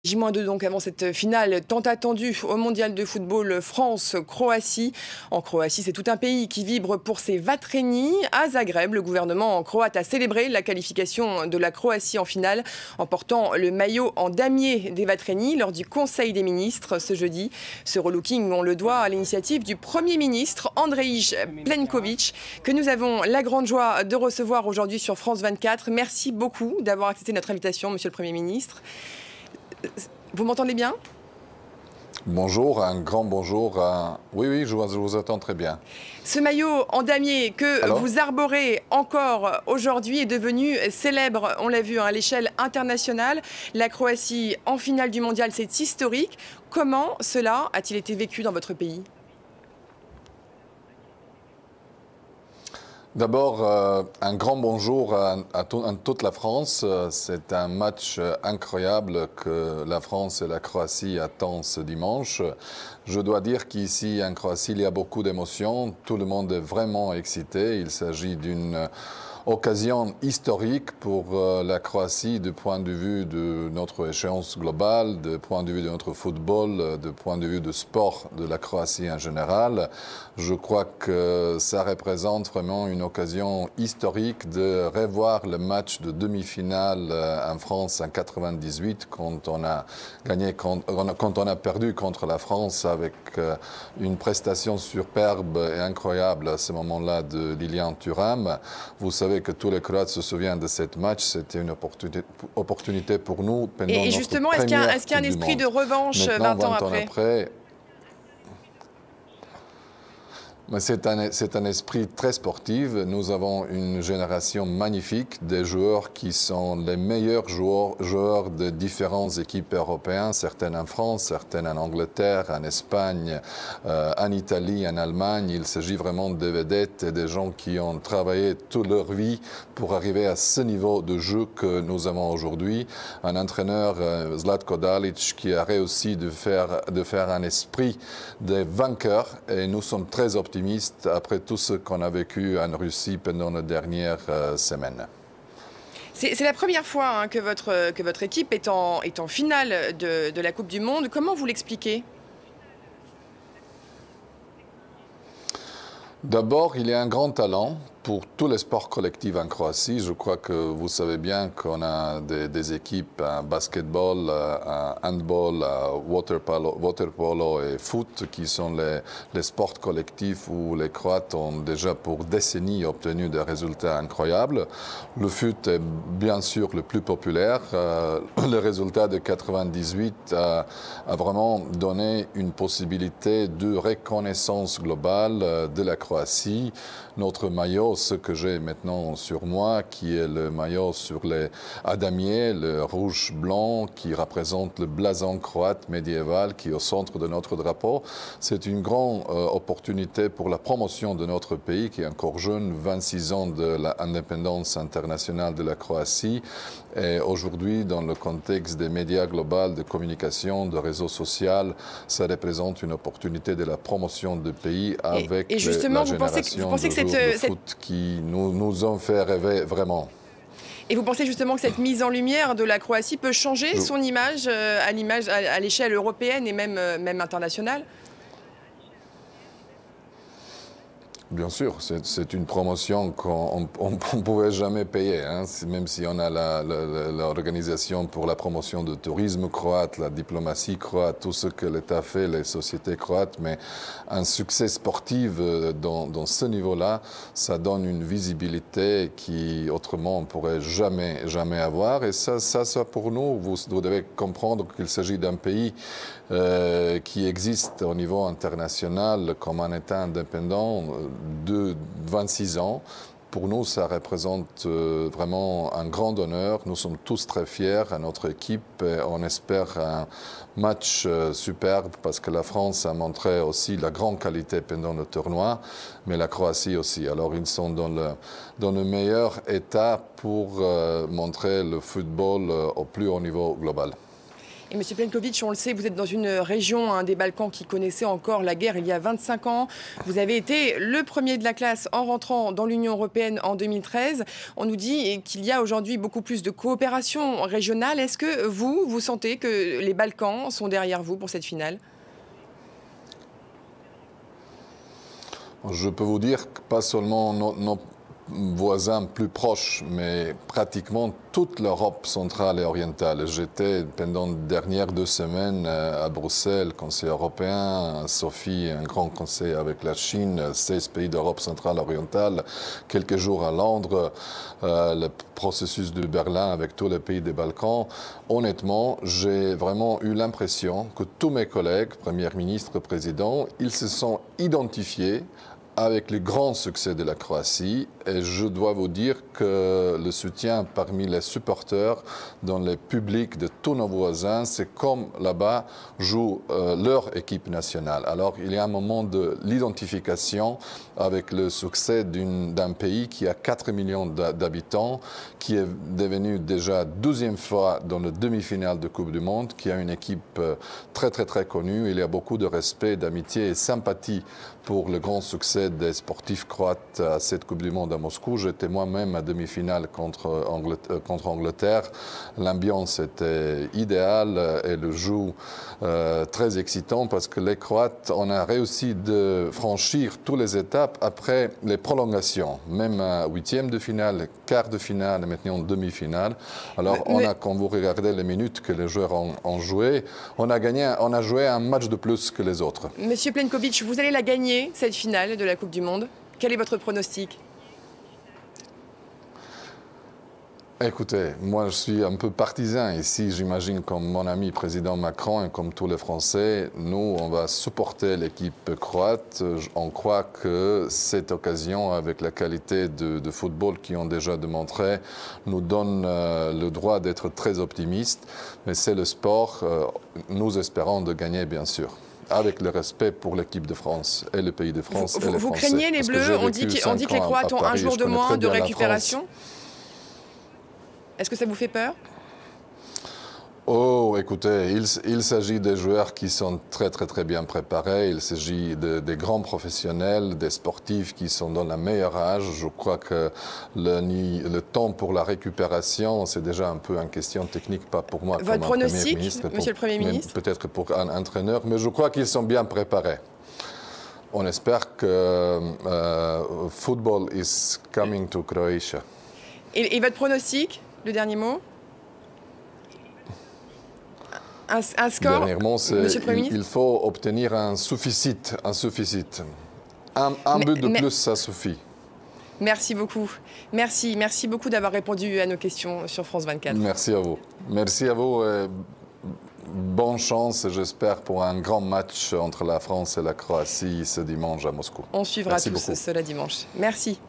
J-2 donc avant cette finale tant attendue au Mondial de football France-Croatie. En Croatie, c'est tout un pays qui vibre pour ses Vatreni. À Zagreb, le gouvernement croate a célébré la qualification de la Croatie en finale en portant le maillot en damier des Vatreni lors du Conseil des ministres ce jeudi. Ce relooking, on le doit à l'initiative du Premier ministre Andrej Plenković que nous avons la grande joie de recevoir aujourd'hui sur France 24. Merci beaucoup d'avoir accepté notre invitation, Monsieur le Premier ministre. Vous m'entendez bien? Bonjour, un grand bonjour. Oui, je vous attends très bien. Ce maillot en damier que vous arborez encore aujourd'hui est devenu célèbre, on l'a vu à l'échelle internationale. La Croatie en finale du mondial, c'est historique. Comment cela a-t-il été vécu dans votre pays? D'abord, un grand bonjour à toute la France. C'est un match incroyable que la France et la Croatie attendent ce dimanche. Je dois dire qu'ici, en Croatie, il y a beaucoup d'émotions. Tout le monde est vraiment excité. Il s'agit d'une occasion historique pour la Croatie du point de vue de notre échéance globale, du point de vue de notre football, du point de vue du sport de la Croatie en général. Je crois que ça représente vraiment une occasion historique de revoir le match de demi-finale en France en 98 quand on a gagné, quand on a perdu contre la France avec une prestation superbe et incroyable à ce moment-là de Lilian Thuram. Vous savez que tous les Croates se souviennent de cette match. C'était une opportunité pour nous. Et justement, est-ce qu'il y a un esprit de revanche 20 ans après? C'est un esprit très sportif. Nous avons une génération magnifique de joueurs qui sont les meilleurs joueurs de différentes équipes européennes, certaines en France, certaines en Angleterre, en Espagne, en Italie, en Allemagne. Il s'agit vraiment de vedettes et de gens qui ont travaillé toute leur vie pour arriver à ce niveau de jeu que nous avons aujourd'hui. Un entraîneur, Zlatko Dalic, qui a réussi de faire un esprit de vainqueur, et nous sommes très optimistes après tout ce qu'on a vécu en Russie pendant les dernières semaines. C'est la première fois que votre équipe est en finale de la Coupe du Monde. Comment vous l'expliquez? D'abord, il y a un grand talent pour tous les sports collectifs en Croatie. Je crois que vous savez bien qu'on a des équipes en basketball, en handball, water polo et foot qui sont les sports collectifs où les Croates ont déjà pour décennies obtenu des résultats incroyables. Le foot est bien sûr le plus populaire. Le résultat de 98 a vraiment donné une possibilité de reconnaissance globale de la Croatie. Notre maillot, ce que j'ai maintenant sur moi, qui est le maillot sur les damier, le rouge-blanc, qui représente le blason croate médiéval qui est au centre de notre drapeau. C'est une grande opportunité pour la promotion de notre pays, qui est encore jeune, 26 ans de l'indépendance internationale de la Croatie. Et aujourd'hui, dans le contexte des médias globaux, de communication, de réseaux sociaux, ça représente une opportunité de la promotion du pays avec et justement, vous pensez que de foot qui nous ont fait rêver vraiment. Et vous pensez justement que cette mise en lumière de la Croatie peut changer son image à l'échelle européenne et même internationale? Bien sûr, c'est une promotion qu'on ne pouvait jamais payer, hein, même si on a l'organisation pour la promotion du tourisme croate, la diplomatie croate, tout ce que l'État fait, les sociétés croates, mais un succès sportif dans ce niveau-là, ça donne une visibilité qui autrement on ne pourrait jamais avoir. Et ça pour nous, vous devez comprendre qu'il s'agit d'un pays qui existe au niveau international comme un État indépendant de 26 ans. Pour nous, ça représente vraiment un grand honneur. Nous sommes tous très fiers à notre équipe. Et on espère un match superbe parce que la France a montré aussi la grande qualité pendant le tournoi, mais la Croatie aussi. Alors, ils sont dans le meilleur état pour montrer le football au plus haut niveau global. Et M. Plenković, on le sait, vous êtes dans une région des Balkans qui connaissait encore la guerre il y a 25 ans. Vous avez été le premier de la classe en rentrant dans l'Union européenne en 2013. On nous dit qu'il y a aujourd'hui beaucoup plus de coopération régionale. Est-ce que vous sentez que les Balkans sont derrière vous pour cette finale ? Je peux vous dire que pas seulement nos voisins plus proches, mais pratiquement toute l'Europe centrale et orientale. J'étais pendant les dernières 2 semaines à Bruxelles, Conseil européen, à Sofie, un grand conseil avec la Chine, 16 pays d'Europe centrale et orientale, quelques jours à Londres, le processus de Berlin avec tous les pays des Balkans. Honnêtement, j'ai vraiment eu l'impression que tous mes collègues, premiers ministres, présidents, ils se sont identifiés avec le grand succès de la Croatie. Et je dois vous dire que le soutien parmi les supporters dans le public de tous nos voisins, c'est comme là-bas joue leur équipe nationale. Alors il y a un moment de l'identification avec le succès d'un pays qui a 4 millions d'habitants, qui est devenu déjà 12e fois dans le demi-finale de Coupe du Monde, qui a une équipe très très très connue. Il y a beaucoup de respect, d'amitié et sympathie pour le grand succès des sportifs croates à cette Coupe du Monde à Moscou. J'étais moi-même à demi-finale contre Angleterre. L'ambiance était idéale et le jeu très excitant parce que les Croates, on a réussi de franchir toutes les étapes après les prolongations, même à 8e de finale, quart de finale et maintenant demi-finale. Alors quand vous regardez les minutes que les joueurs ont joué, on a joué un match de plus que les autres. Monsieur Plenković, vous allez la gagner, cette finale de la Coupe du Monde. Quel est votre pronostic ? Écoutez, moi je suis un peu partisan ici, j'imagine comme mon ami président Macron et comme tous les Français, nous on va supporter l'équipe croate. On croit que cette occasion avec la qualité de football qu'ils ont déjà démontré nous donne le droit d'être très optimistes. Mais c'est le sport, nous espérons de gagner bien sûr. Avec le respect pour l'équipe de France et le pays de France et les Français. Vous craignez les Bleus? On dit que les Croates ont un jour de moins de récupération. Est-ce que ça vous fait peur? Oh, écoutez, il s'agit des joueurs qui sont très très très bien préparés. Il s'agit des grands professionnels, des sportifs qui sont dans le meilleur âge. Je crois que le temps pour la récupération, c'est déjà un peu une question technique, pas pour moi. Votre pronostic, Monsieur le Premier ministre? Peut-être pour un entraîneur, mais je crois qu'ils sont bien préparés. On espère que football is coming to Croatia. Et votre pronostic, le dernier mot? Un score, dernièrement, Monsieur le Premier ministre? Il faut obtenir un suffisit. Un but de plus, ça suffit. Merci beaucoup. Merci beaucoup d'avoir répondu à nos questions sur France 24. Merci à vous. Merci à vous. Et bonne chance, j'espère, pour un grand match entre la France et la Croatie ce dimanche à Moscou. On suivra tous cela dimanche. Merci.